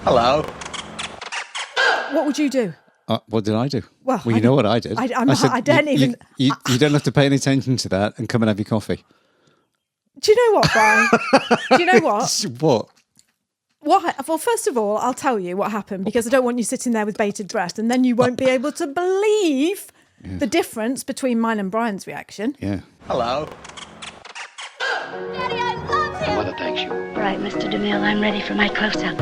Hello. What would you do? What did I do? Well, you know what I did. I don't even. You don't have to pay any attention to that and come and have your coffee. Do you know what, Brian? Do you know what? What? Well, first of all, I'll tell you what happened because I don't want you sitting there with bated breath and then you won't be able to believe the difference between mine and Brian's reaction. Yeah. Hello. Daddy, I love him. Mother thanks you. Right, Mr. DeMille, I'm ready for my close-up.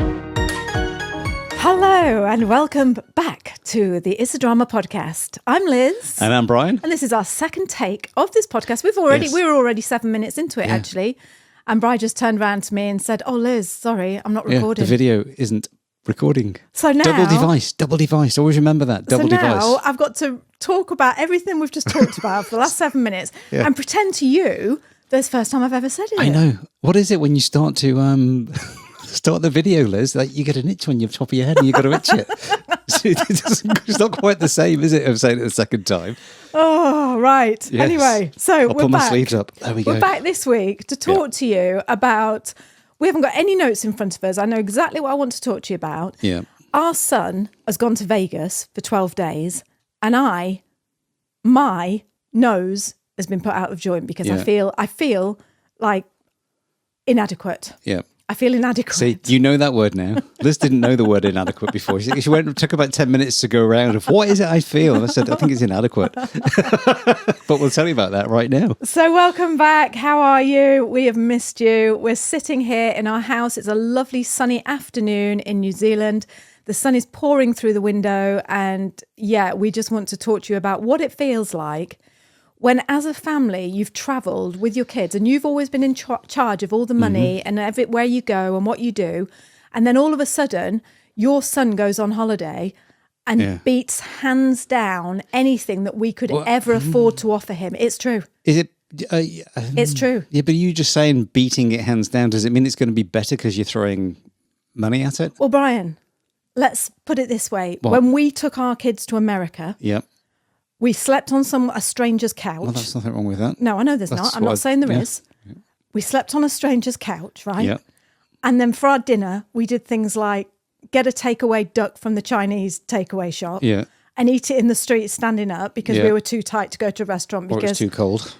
Hello and welcome back to the It's a Drama podcast. I'm Liz. And I'm Brian. And this is our second take of this podcast. We were already 7 minutes into it, actually. And Brian just turned around to me and said, "Oh, Liz, sorry, I'm not recording." The video isn't recording. So now... Double device. Always remember that. Double device. So now I've got to talk about everything we've just talked about for the last 7 minutes and pretend to you that it's the first time I've ever said it. I know. What is it when you start to... Start the video, Liz. Like you get an itch on your top of your head and you've got to itch it. It's not quite the same, is it, of saying it the second time? Oh, right. Yes. Anyway, so I'll we're pull back. my sleeves up. There we go. We're back this week to talk to you about... We haven't got any notes in front of us. I know exactly what I want to talk to you about. Yeah. Our son has gone to Vegas for 12 days and my nose has been put out of joint because I feel like inadequate. Yeah. I feel inadequate. See, you know that word now. Liz didn't know the word inadequate before. She took about 10 minutes to go around of what is it I feel? And I said, I think it's inadequate. But we'll tell you about that right now. So welcome back. How are you? We have missed you. We're sitting here in our house. It's a lovely sunny afternoon in New Zealand. The sun is pouring through the window. And we just want to talk to you about what it feels like when as a family you've travelled with your kids and you've always been in charge of all the money and everywhere you go and what you do, and then all of a sudden your son goes on holiday and beats hands down anything that we could ever afford to offer him. It's true. Is it? It's true. Yeah, but you just saying beating it hands down, does it mean it's going to be better because you're throwing money at it? Well, Brian, let's put it this way. What? When we took our kids to America... Yep. We slept on a stranger's couch. Well, there's nothing wrong with that. No, I know there's not. I'm not saying there is. Yeah. We slept on a stranger's couch, right? Yeah. And then for our dinner, we did things like get a takeaway duck from the Chinese takeaway shop and eat it in the street standing up because we were too tight to go to a restaurant because it was too cold.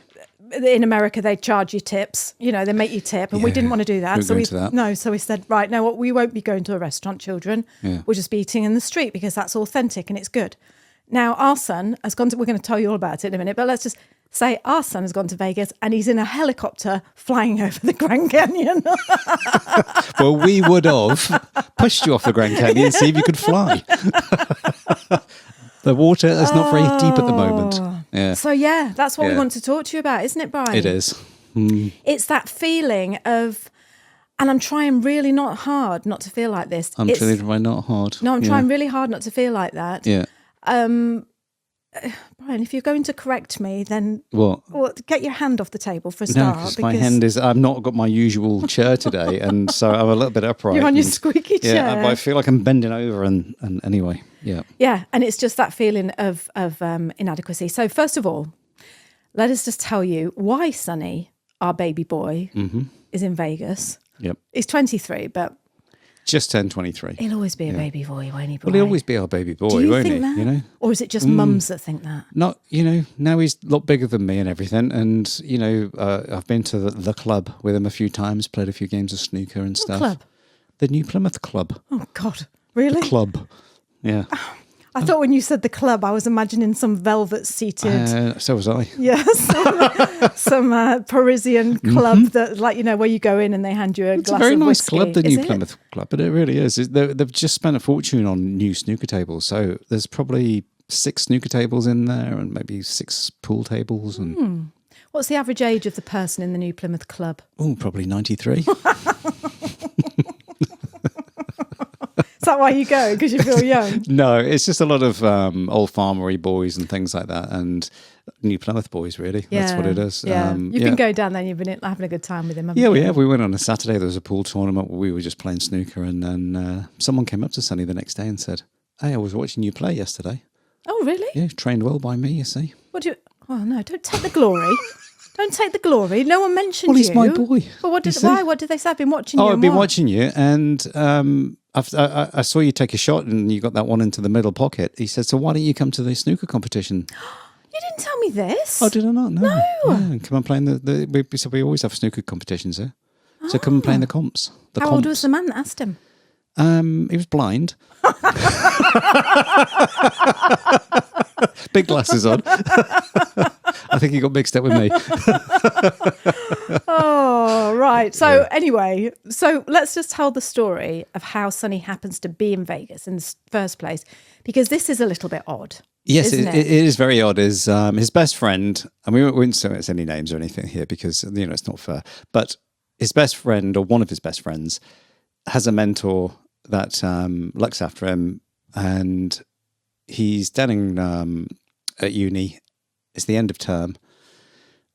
In America, they charge you tips. You know, they make you tip, and we didn't want to do that. So we said, right, no, we won't be going to a restaurant, children. Yeah. We'll just be eating in the street because that's authentic and it's good. Now, our son has gone to, we're going to tell you all about it in a minute, but let's just say our son has gone to Vegas and he's in a helicopter flying over the Grand Canyon. Well, we would have pushed you off the Grand Canyon and see if you could fly. The water is not very deep at the moment. Yeah. So, that's what we want to talk to you about, isn't it, Brian? It is. It's that feeling of... And I'm trying really not hard not to feel like this. I'm trying not hard. No, I'm trying really hard not to feel like that. Yeah. Brian, if you're going to correct me, then what? Well, get your hand off the table for a start. No, because my hand is. I've not got my usual chair today, and so I'm a little bit upright. You're on your squeaky chair. Yeah, but I feel like I'm bending over, and anyway, yeah, and it's just that feeling of inadequacy. So first of all, let us just tell you why Sonny, our baby boy, is in Vegas. Yep, he's 23, but. Just turned 23. He'll always be a baby boy, won't he, boy? Well, he'll always be our baby boy, Do you won't think he? that? You know? Or is it just mums that think that? Not, now he's a lot bigger than me and everything. And, I've been to the club with him a few times, played a few games of snooker and stuff. What club? The New Plymouth Club. Oh, God. Really? The club. Yeah. I thought when you said the club, I was imagining some velvet-seated... So was I. Yes, some Parisian club that, where you go in and they hand you a glass of whiskey. It's a very nice club, the New Plymouth Club, but it really is. They've just spent a fortune on new snooker tables, so there's probably 6 snooker tables in there and maybe 6 pool tables. And What's the average age of the person in the New Plymouth Club? Oh, probably 93. Is that why you go? Because you feel young? No, it's just a lot of old farmery boys and things like that, and New Plymouth boys, really. That's what it is. Yeah. You've been going down there and you've been having a good time with him, haven't you? We have. We went on a Saturday. There was a pool tournament where we were just playing snooker, and then someone came up to Sonny the next day and said, "Hey, I was watching you play yesterday." Oh, really? Yeah, trained well by me, you see. What do you... Oh, no, don't take the glory. Don't take the glory. No one mentioned you. Well, he's my boy. Well, why? What did they say? I've been watching you. Oh, I've been watching you, and I saw you take a shot and you got that one into the middle pocket. He said, so why don't you come to the snooker competition? You didn't tell me this. Oh, did I not? No. No. Yeah, come and play in we always have snooker competitions here. So come and play in the comps. How old was the man that asked him? He was blind. Big glasses on. I think he got mixed up with me. Oh, right. So anyway, let's just tell the story of how Sonny happens to be in Vegas in the first place, because this is a little bit odd. Yes, isn't it is very odd. Is his best friend, and we won't say any names or anything here because it's not fair. But his best friend, or one of his best friends, has a mentor that looks after him, and he's standing at uni. It's the end of term,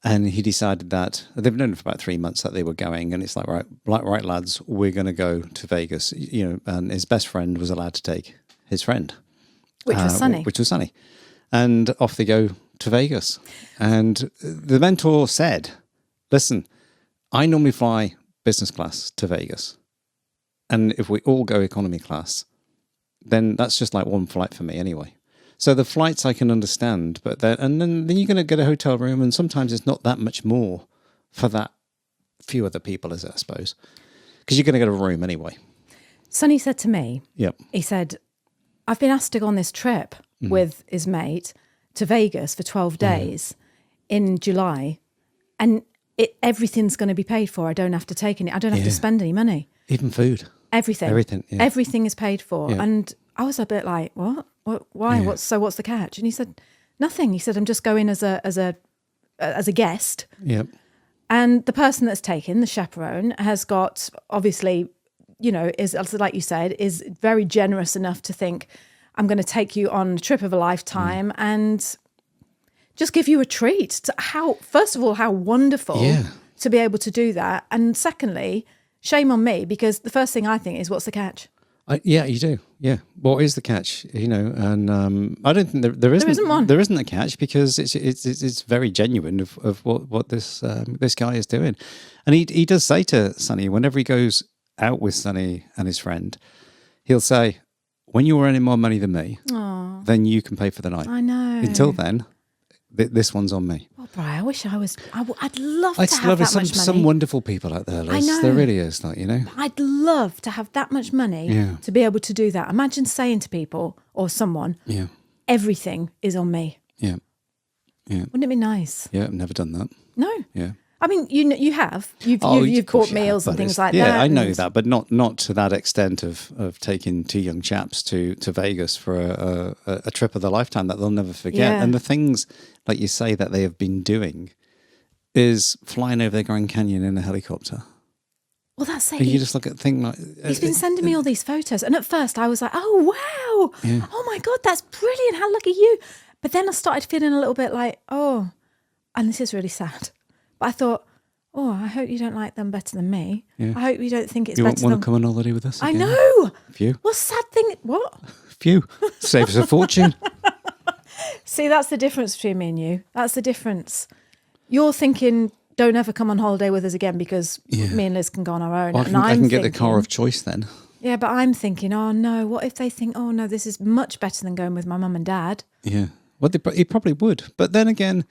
and he decided that they've known for about 3 months that they were going, and it's like right lads, we're going to go to Vegas. And his best friend was allowed to take his friend, which was Sonny, and off they go to Vegas. And the mentor said, "Listen, I normally fly business class to Vegas. And if we all go economy class, then that's just like one flight for me anyway. So the flights I can understand, but then you're going to get a hotel room, and sometimes it's not that much more for that few other people, is it, I suppose? Because you're going to get a room anyway." Sonny said to me, "Yep." He said, "I've been asked to go on this trip with his mate to Vegas for 12 days in July, and everything's going to be paid for. I don't have to take any. I don't have to spend any money. Even food. Everything. Yeah. Everything is paid for." Yeah. And I was a bit like, "What? Why? Yeah. What's the catch?" And he said, "Nothing." He said, "I'm just going as a guest." Yep. And the person that's taken, the chaperone, has got, obviously, is, like you said, is very generous enough to think, I'm going to take you on a trip of a lifetime and just give you a treat. First of all, how wonderful to be able to do that. And secondly, shame on me, because the first thing I think is, what's the catch? Yeah, you do. Yeah. What is the catch? And I don't think there isn't one. There isn't a catch, because it's very genuine of what this guy is doing. And he does say to Sonny, whenever he goes out with Sonny and his friend, he'll say, when you're earning more money than me, then you can pay for the night. I know. Until then, this one's on me. Well, Brian, I wish I was. I'd love to have that much money. Some wonderful people out there, Liz. I know. There really is, I'd love to have that much money to be able to do that. Imagine saying to people or someone, everything is on me. Yeah. Yeah. Wouldn't it be nice? Yeah, I've never done that. No. Yeah. I mean, you have. You've bought meals and things like that. Yeah, I know that, but not to that extent of taking two young chaps to Vegas for a trip of their lifetime that they'll never forget. Yeah. And the things, like you say, that they have been doing is flying over the Grand Canyon in a helicopter. Well, that's it. And you just look at things like... He's been sending me all these photos. And at first I was like, oh, wow. Yeah. Oh, my God, that's brilliant. How lucky you. But then I started feeling a little bit like, oh, and this is really sad. But I thought, oh, I hope you don't like them better than me. Yeah. I hope you don't think it's you better than... You want to come on holiday with us again? I know. Few. What sad thing... What? Few. Saves us a fortune. See, that's the difference between me and you. That's the difference. You're thinking, don't ever come on holiday with us again because me and Liz can go on our own. Well, I can get the car of choice then. Yeah, but I'm thinking, oh, no, what if they think, oh, no, this is much better than going with my mum and dad? Yeah. Well, he probably would. But then again...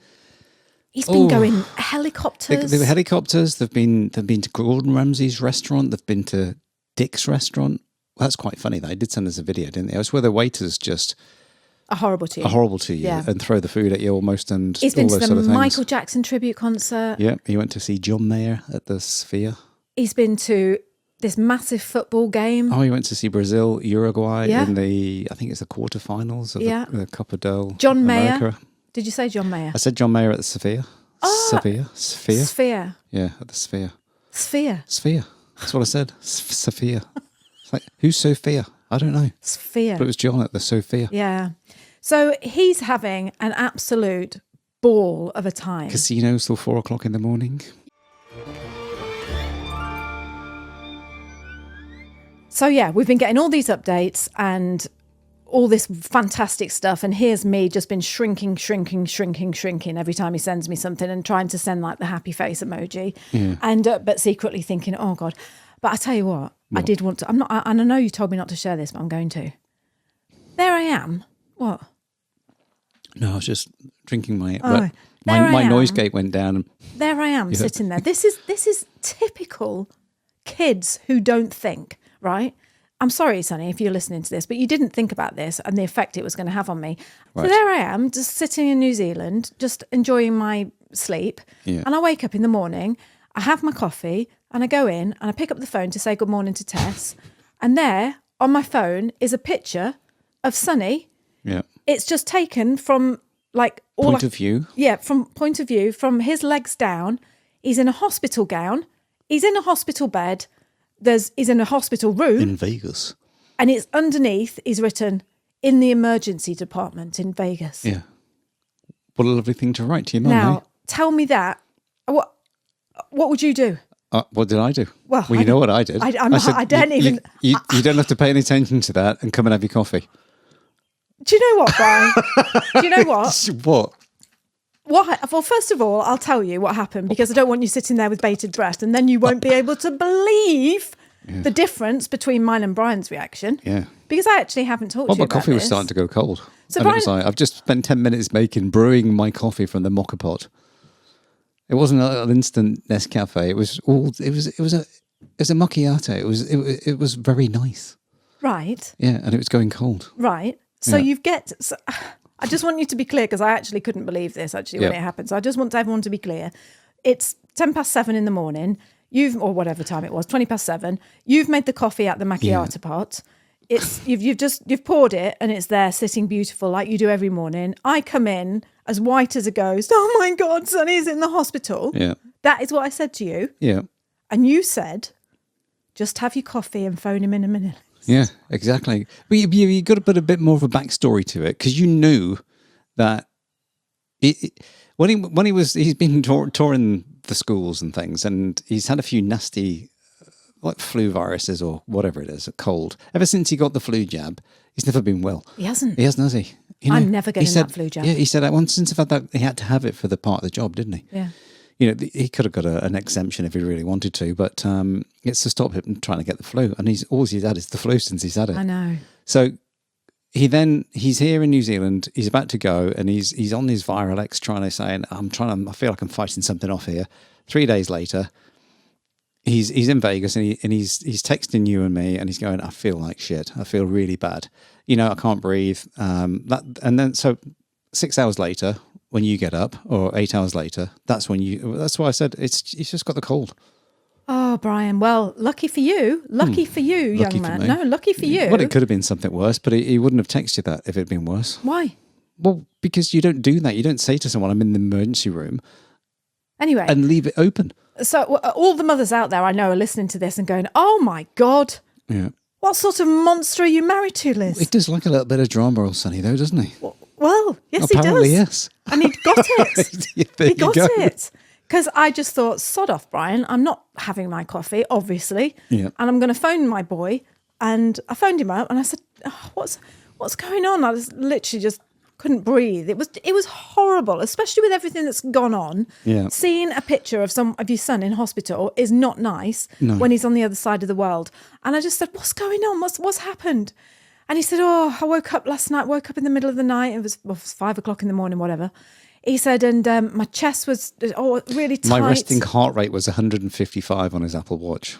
He's been going helicopters. The helicopters. They've been to Gordon Ramsay's restaurant. They've been to Dick's restaurant. Well, that's quite funny. They did send us a video, didn't they? It was where the waiters just are horrible to you, and throw the food at you almost. And he's been all to those the sort of things. Michael Jackson tribute concert. Yeah, he went to see John Mayer at the Sphere. He's been to this massive football game. Oh, he went to see Brazil, Uruguay in I think it's the quarterfinals of the Copa del John America. Mayer. Did you say John Mayer? I said John Mayer at the Sphere. Oh, Sphere. Yeah, at the Sphere. Sphere. That's what I said. Sophia. It's like, who's Sophia? I don't know. Sphere. But it was John at the Sophia. Yeah. So he's having an absolute ball of a time. Casinos till 4 o'clock in the morning. So yeah, we've been getting all these updates and all this fantastic stuff, and here's me just been shrinking every time he sends me something and trying to send like the happy face emoji, and but secretly thinking, oh God. But I tell you what, I did want to. I'm not, and I know you told me not to share this, but I'm going to. There I am. What? No, I was just drinking my. Oh, my noise gate went down. And, there I am sitting there. This is typical kids who don't think, right? I'm sorry, Sonny, if you're listening to this, but you didn't think about this and the effect it was going to have on me. Right. So there I am, just sitting in New Zealand, just enjoying my sleep. Yeah. And I wake up in the morning, I have my coffee, and I go in and I pick up the phone to say good morning to Tess. And there on my phone is a picture of Sonny. Yeah. It's just taken from like Point of view. Yeah, from point of view, from his legs down. He's in a hospital gown. He's in a hospital bed. He's in a hospital room. In Vegas. And it's underneath is written in the emergency department in Vegas. Yeah. What a lovely thing to write to your mum. Now, tell me that. What would you do? What did I do? Well, you know what I did. I don't even. You don't have to pay any attention to that and come and have your coffee. Do you know what, Brian? Do you know what? What? Well, first of all, I'll tell you what happened because I don't want you sitting there with bated breath and then you won't be able to believe the difference between mine and Brian's reaction. Yeah. Because I actually haven't talked to you My about coffee was this. starting to go cold. So and Brian, it was like, I've just spent 10 minutes brewing my coffee from the mocha pot. It wasn't an instant Nescafe. It was a macchiato. It was very nice. right, Yeah, and it was going cold. right. So Yeah. I just want you to be clear because I actually couldn't believe this when it happened. So I just want everyone to be clear. It's 7:10 in the morning. Or whatever time it was, 7:20. You've made the coffee out the macchiato pot. It's you've poured it and it's there sitting beautiful like you do every morning. I come in as white as a ghost. Oh my God, Sonny's in the hospital. Yeah. That is what I said to you. Yeah. And you said, just have your coffee and phone him in a minute. Yeah, exactly. But you got to put a bit more of a backstory to it because you knew that he's been touring the schools and things, and he's had a few nasty like flu viruses or whatever it is, a cold. Ever since he got the flu jab, he's never been well. He hasn't. He hasn't, has he? You know, I'm never getting he said, that flu jab. Yeah, he said that since I've had that, he had to have it for the part of the job, didn't he? Yeah. You know, he could have got an exemption if he really wanted to, but it's to stop him trying to get the flu. And all he's had is the flu since he's had it. I know. So he's here in New Zealand. He's about to go, and he's on his viral X trying to say, I feel like I'm fighting something off here. 3 days later, he's in Vegas, and he's texting you and me, and he's going, I feel like shit. I feel really bad. You know, I can't breathe. And then so 6 hours later, when you get up, or 8 hours later, that's why I said he's just got the cold. Oh, Brian. Well, lucky for you. Lucky for you, young man. No, lucky for you. Well, it could have been something worse, but he wouldn't have texted you that if it had been worse. Why? Well, because you don't do that. You don't say to someone, I'm in the emergency room. Anyway. And leave it open. So all the mothers out there I know are listening to this and going, oh my God. Yeah. What sort of monster are you married to, Liz? He does like a little bit of drama, old Sonny, though, doesn't he? Well, yes, Apparently, he does. Yes. And he got it. He got it. Because I just thought, sod off, Brian. I'm not having my coffee, obviously. Yeah. And I'm going to phone my boy. And I phoned him up and I said, what's going on? I was literally just couldn't breathe. It was horrible, especially with everything that's gone on. Yeah. Seeing a picture of your son in hospital is not nice when he's on the other side of the world. And I just said, what's going on? What's happened? And he said, I woke up last night, woke up in the middle of the night. It was 5 o'clock in the morning, whatever. He said, and my chest was really tight. My resting heart rate was 155 on his Apple Watch.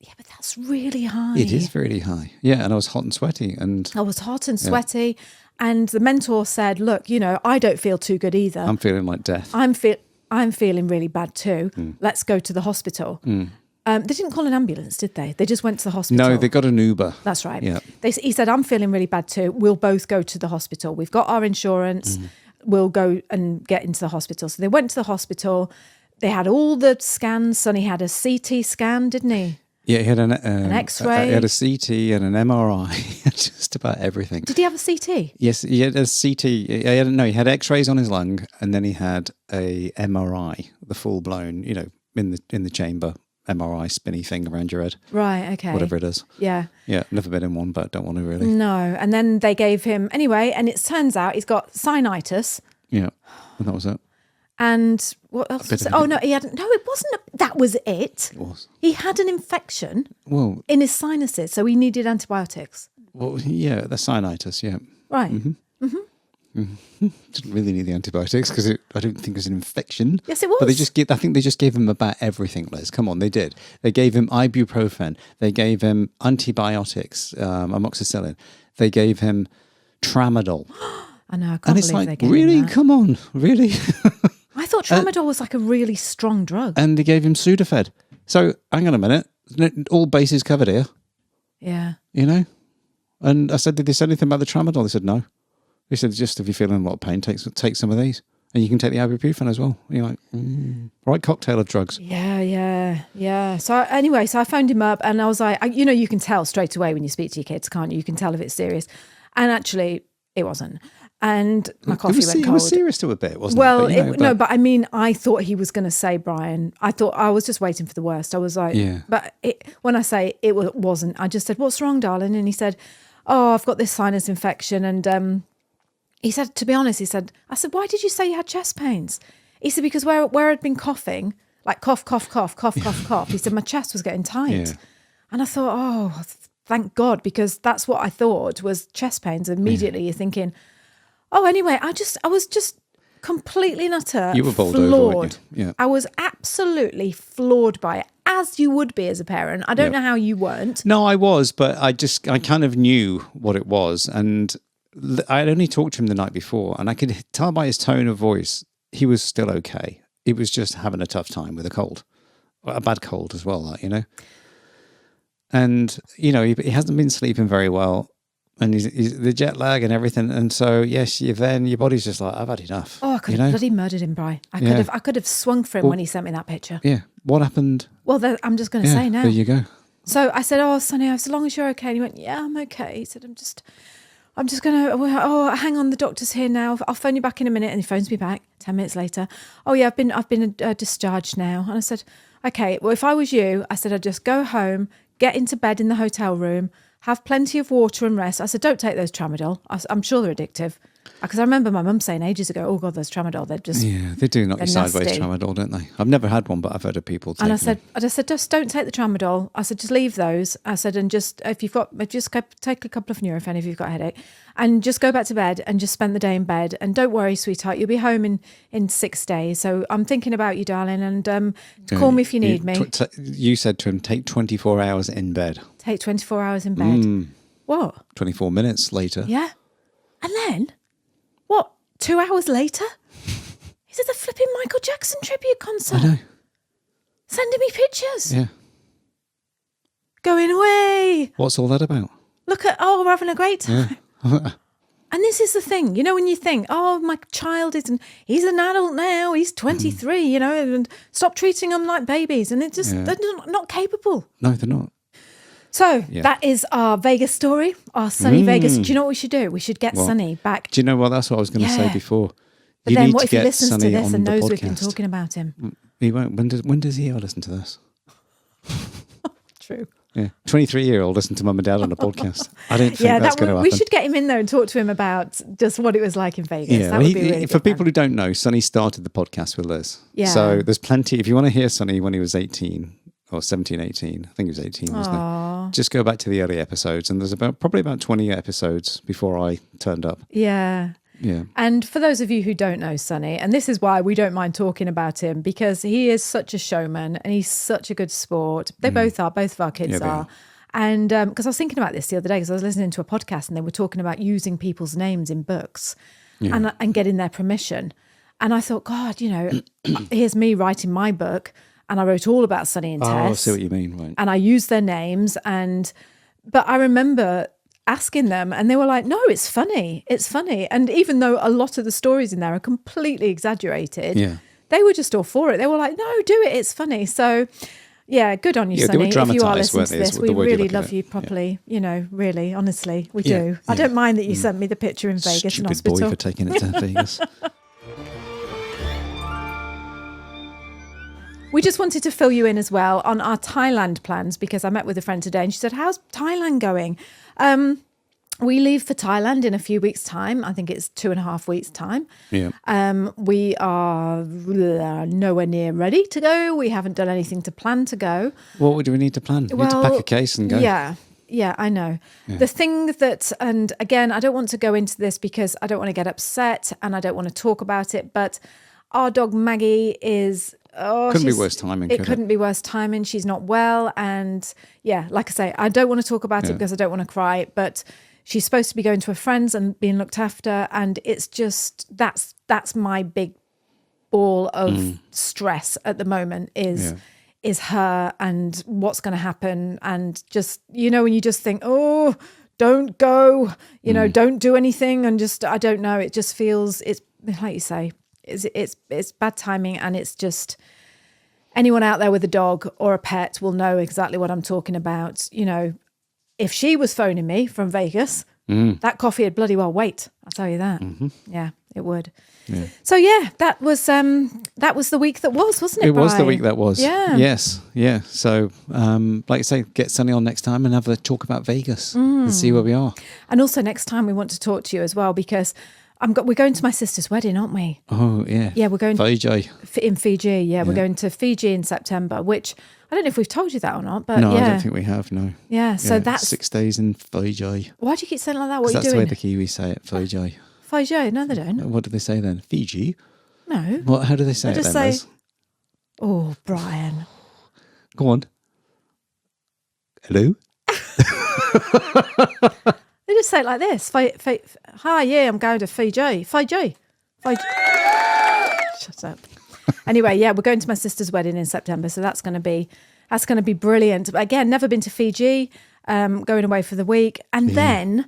Yeah, but that's really high. It is really high. Yeah, and I was hot and sweaty. I was hot and sweaty. And the mentor said, look, I don't feel too good either. I'm feeling like death. I'm feeling really bad too. Let's go to the hospital. They didn't call an ambulance, did they? They just went to the hospital. No, they got an Uber. That's right. Yeah. He said, I'm feeling really bad too. We'll both go to the hospital. We've got our insurance. We'll go and get into the hospital. So they went to the hospital. They had all the scans. Sonny had a CT scan, didn't he? Yeah, he had an X-ray. He had a CT and an MRI, just about everything. Did he have a CT? Yes, he had a CT. He had X-rays on his lung, and then he had a MRI, the full blown, in the chamber. MRI spinny thing around your head. Right, okay. Whatever it is. Yeah. Yeah, never been in one, but don't want to really. No. And then they gave him, anyway, and it turns out he's got sinusitis. Yeah, and that was it. And what else was it? Oh, no, he hadn't. No, it wasn't. That was it. It was. He had an infection Well, in his sinuses, so he needed antibiotics. well, yeah, the sinusitis, yeah. Right. Didn't really need the antibiotics because I don't think it was an infection. Yes, it was. But I think they just gave him about everything, Liz. Come on, they did. They gave him ibuprofen. They gave him antibiotics, amoxicillin. They gave him tramadol. I know, I can't And it's believe they like, gave really? him that. Come on, really? I thought tramadol was like a really strong drug. And they gave him Sudafed. So, hang on a minute. All bases covered here, Yeah. you know? And I said, did they say anything about the tramadol? They said, no. They said, just if you're feeling a lot of pain, take some of these. And you can take the ibuprofen as well. You're like, right cocktail of drugs. Yeah. So anyway, I phoned him up and I was like, you can tell straight away when you speak to your kids, can't you? You can tell if it's serious. And actually, it wasn't. And my coffee went cold. It was serious to a bit, wasn't Well, it? but I mean, I thought he was going to say, Brian, I thought I was just waiting for the worst. I was like, Yeah. But when I say it wasn't, I just said, what's wrong, darling? And he said, oh, I've got this sinus infection. And he said, to be honest, I said, why did you say you had chest pains? He said, because where I'd been coughing, like cough, cough, cough, cough, cough, cough. He said, my chest was getting tight. Yeah. And I thought, oh, thank God, because that's what I thought was chest pains. Immediately you're thinking, oh, anyway, I was just completely and utter You were bowled floored. over, weren't you? Yeah. I was absolutely floored by it, as you would be as a parent. I don't Yep. know how you weren't. No, I was, but I kind of knew what it was. And I had only talked to him the night before, and I could tell by his tone of voice, he was still okay. He was just having a tough time with a cold, a bad cold as well, like, you know. And, you know, he hasn't been sleeping very well. And he's the jet lag and everything. And so, yes, your body's just like, I've had enough. Oh, I could have bloody murdered him, Bri. I could have swung for him when he sent me that picture. Yeah. What happened? Well, I'm just going to say now. There you go. So I said, oh, Sonny, as long as you're okay. And he went, yeah, I'm okay. He said, I'm just going to, oh, hang on, the doctor's here now. I'll phone you back in a minute. And he phones me back 10 minutes later. Oh, yeah, I've been discharged now. And I said, okay, well, if I was you, I said, I'd just go home, get into bed in the hotel room, have plenty of water and rest. I said, don't take those tramadol. I'm sure they're addictive. Because I remember my mum saying ages ago, oh God, those tramadol, they're just... Yeah, they do knock you sideways, nasty. Tramadol, don't they? I've never had one, but I've heard of people taking them. I just said, just don't take the tramadol. I said, just leave those. I said, and just, take a couple of Nurofen if you've got a headache, and just go back to bed and just spend the day in bed. And don't worry, sweetheart, you'll be home in 6 days. So I'm thinking about you, darling, and call me if you need me. You said to him, take 24 hours in bed. Take 24 hours in bed. What? 24 minutes later. Yeah. And then, what, 2 hours later? He's at the flipping Michael Jackson tribute concert. I know. Sending me pictures. Yeah. Going away. What's all that about? Look at, we're having a great time. Yeah. And this is the thing, when you think, oh, my child he's an adult now, he's 23, and stop treating them like babies. And they're not capable. No, they're not. So that is our Vegas story, our sunny Vegas. Do you know what we should do? We should get Sunny back. Do you know what? That's what I was going to say before. But then what if he listens to this and knows we've been talking about him? He won't. When does he ever listen to this? True. Yeah, 23-year-old listen to mum and dad on a podcast. I don't think that's going to happen. We should get him in there and talk to him about just what it was like in Vegas. Yeah, that would be really for good people fun. who don't know, Sonny started the podcast with Liz. Yeah. So there's plenty. If you want to hear Sonny when he was 18 or 17, 18, I think he was 18, wasn't it? Just go back to the early episodes, and there's probably about 20 episodes before I turned up. Yeah. Yeah. And for those of you who don't know Sonny, and this is why we don't mind talking about him, because he is such a showman and he's such a good sport. They both are. Both of our kids are. And because I was thinking about this the other day, because I was listening to a podcast and they were talking about using people's names in books and getting their permission. And I thought, God, here's me writing my book, and I wrote all about Sonny and Tess. Oh, I see what you mean, right. And I used their names, but I remember asking them and they were like, no, it's funny. And even though a lot of the stories in there are completely exaggerated, they were just all for it. They were like, no, do it. It's funny. So yeah, good on you, Sonny. If you are listening to this, we really love you properly. Really, honestly, we do. I don't mind that you sent me the picture in Vegas in hospital. Stupid boy for taking it to Vegas. We just wanted to fill you in as well on our Thailand plans, because I met with a friend today and she said, how's Thailand going? we leave for Thailand in a few weeks' time. I think it's 2.5 weeks' time. Yeah. We are nowhere near ready to go. We haven't done anything to plan to go. What do we need to plan? We need to pack a case and go. Yeah, I know. Yeah. The thing that, and again, I don't want to go into this because I don't want to get upset and I don't want to talk about it, but our dog Maggie is... couldn't be worse timing. It couldn't be worse timing. She's not well. And yeah, like I say, I don't want to talk about it because I don't want to cry, but she's supposed to be going to her friends and being looked after. And it's just, that's my big ball of stress at the moment is her and what's going to happen. And just, you know, when you just think, oh, don't go, you know, don't do anything. And just, I don't know. It just feels, it's like you say, it's bad timing. And it's just, anyone out there with a dog or a pet will know exactly what I'm talking about. You know, if she was phoning me from Vegas, that coffee would bloody well wait. I'll tell you that. Yeah, it would. Yeah. So yeah, that was the week that was, wasn't it? It was the week that was. Yeah. Yes. Yeah. So, like I say, get Sunny on next time and have a talk about Vegas and see where we are. And also next time we want to talk to you as well because we're going to my sister's wedding, aren't we? Oh yeah. Yeah, we're going Fiji. In Fiji. Yeah, we're going to Fiji in September, which I don't know if we've told you that or not, but no, yeah. I don't think we have. No. Yeah. So that's 6 days in Fiji. Why do you keep saying it like that? What are you That's doing? the way the Kiwis say it. Fiji. Fiji? No, they don't. What do they say then? Fiji? No. What? How do they say They it just then, say, Liz? oh, Brian. Go on. Hello? They just say it like this. Hi, yeah, I'm going to Fiji. Fiji. Shut up. Anyway, yeah, we're going to my sister's wedding in September, so that's going to be brilliant. But again, never been to Fiji. Going away for the week, and then,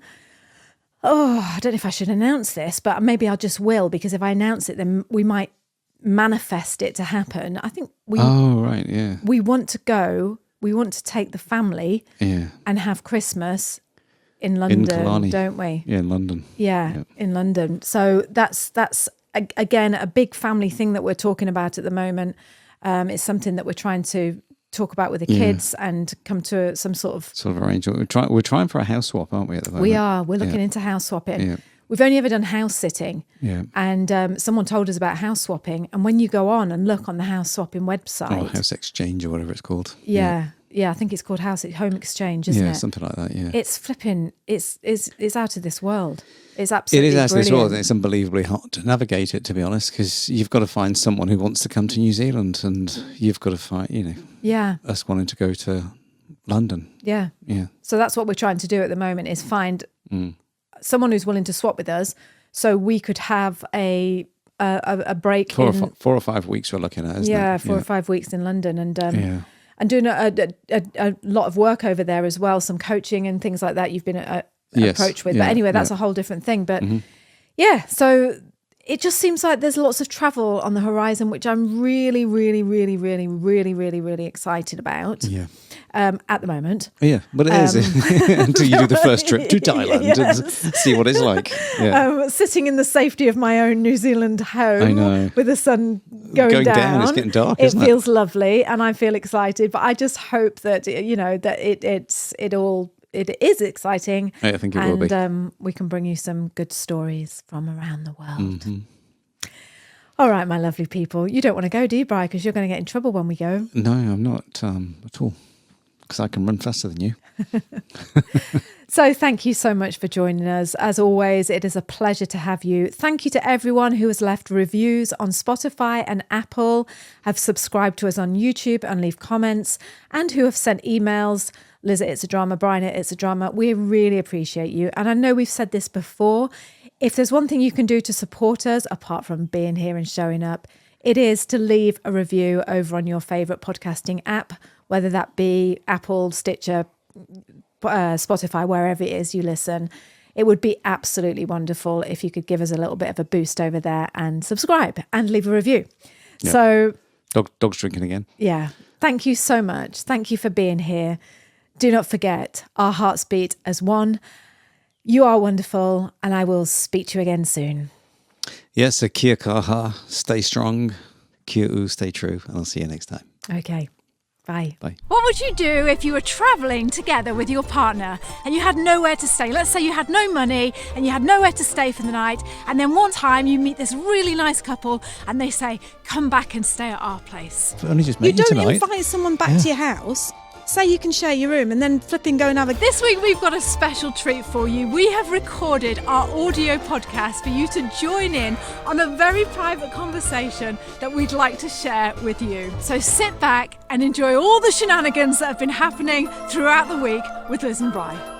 I don't know if I should announce this, but maybe I just will because if I announce it, then we might manifest it to happen. I think we. Oh right, yeah. We want to go. We want to take the family. Yeah. And have Christmas in London, don't we? Yeah, in London. Yeah, in London. So that's again a big family thing that we're talking about at the moment. It's something that we're trying to talk about with the kids and come to some sort of arrangement. We're trying for a house swap, aren't we, at the moment? We are. We're looking into house swapping. Yeah. We've only ever done house sitting. Yeah. And someone told us about house swapping. And when you go on and look on the house swapping website. Oh, House Exchange or whatever it's called. Yeah, I think it's called Home Exchange, isn't it? Yeah, something like that, yeah. It's flipping, it's out of this world. It's absolutely It is out of this world. brilliant. It's unbelievably hard to navigate it, to be honest, because you've got to find someone who wants to come to New Zealand and you've got to find, us wanting to go to London. Yeah. Yeah. So that's what we're trying to do at the moment is find someone who's willing to swap with us so we could have a break. 4 or 5 weeks we're looking at, isn't it? 4 or 5 weeks in London and doing a lot of work over there as well, some coaching and things like that you've been approached with. But anyway, that's a whole different thing. But so it just seems like there's lots of travel on the horizon, which I'm really, really, really, really, really, really, really excited about. Yeah. At the moment. Yeah, but it is until you do the first trip to Thailand and see what it's like. Yeah. Sitting in the safety of my own New Zealand home I know. with the sun going down. It's getting dark, It isn't it? feels lovely and I feel excited, but I just hope that, that it is exciting. I think it will be. And we can bring you some good stories from around the world. All right, my lovely people. You don't want to go, do you, Brian? Because you're going to get in trouble when we go. No, I'm not at all. Because I can run faster than you. So thank you so much for joining us. As always, it is a pleasure to have you. Thank you to everyone who has left reviews on Spotify and Apple, have subscribed to us on YouTube and leave comments, and who have sent emails. Liz at It's a Drama, Brian at It's a Drama. We really appreciate you. And I know we've said this before. If there's one thing you can do to support us, apart from being here and showing up, it is to leave a review over on your favourite podcasting app, whether that be Apple, Stitcher, Spotify, wherever it is you listen. It would be absolutely wonderful if you could give us a little bit of a boost over there and subscribe and leave a review. Yep. So, dog's drinking again. Yeah. Thank you so much. Thank you for being here. Do not forget, our hearts beat as one. You are wonderful, and I will speak to you again soon. Yes, so kia kaha, stay strong, kia u, stay true, and I'll see you next time. Okay. Bye. Bye. What would you do if you were travelling together with your partner and you had nowhere to stay? Let's say you had no money and you had nowhere to stay for the night, and then one time you meet this really nice couple and they say, come back and stay at our place. I've only just You met you don't tonight. invite someone back to your house. Say you can share your room and then flipping go and have a... This week we've got a special treat for you. We have recorded our audio podcast for you to join in on a very private conversation that we'd like to share with you. So sit back and enjoy all the shenanigans that have been happening throughout the week with Liz and Bri.